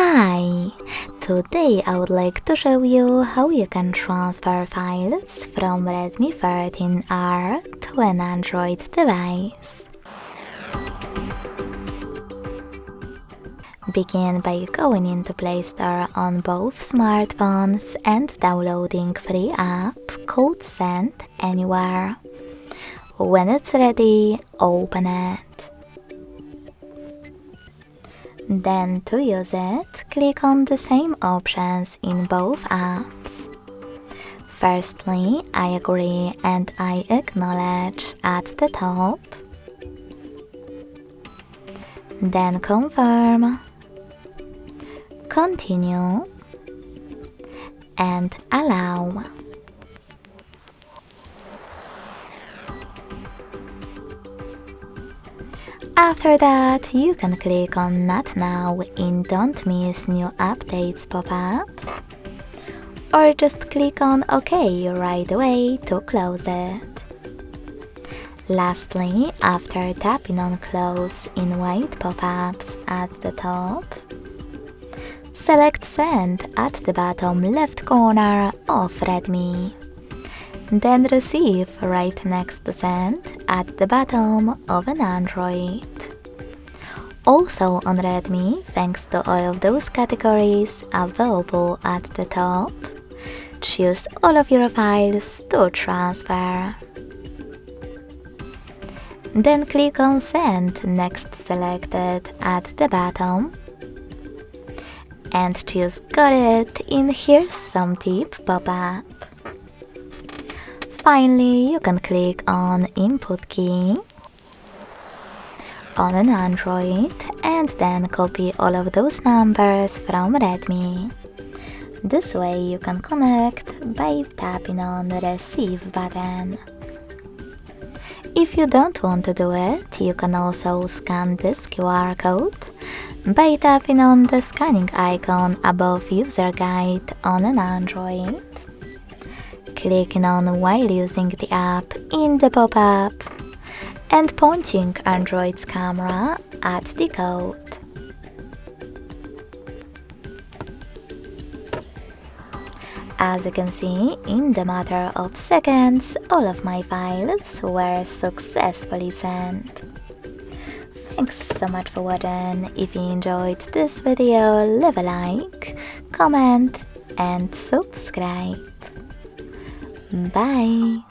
Hi! Today I would like to show you how you can transfer files from Redmi 13R to an Android device. Begin by going into Play Store on both smartphones and downloading free app called Send Anywhere. When it's ready, open it. Then to use it, click on the same options in both apps. Firstly, I agree and I acknowledge at the top. Then confirm, continue, and allow. After that, you can click on Not Now in Don't Miss New Updates pop-up, or just click on OK right away to close it. Lastly, after tapping on Close in white pop-ups at the top, select Send at the bottom left corner of Redmi. Then Receive right next to Send at the bottom of an Android. Also on Redmi, thanks to all of those categories available at the top, choose all of your files to transfer. Then click on Send next selected at the bottom and choose Got it in Here's Some Tip pop-up. Finally, you can click on Input key on an Android and then copy all of those numbers from Redmi. This way you can connect by tapping on the Receive button. If you don't want to do it, you can also scan this QR code by tapping on the scanning icon above User Guide on an Android, clicking on while using the app in the pop-up, and pointing Android's camera at the code. As you can see, in the matter of seconds, all of my files were successfully sent. Thanks so much for watching. If you enjoyed this video, leave a like, comment and subscribe. Bye!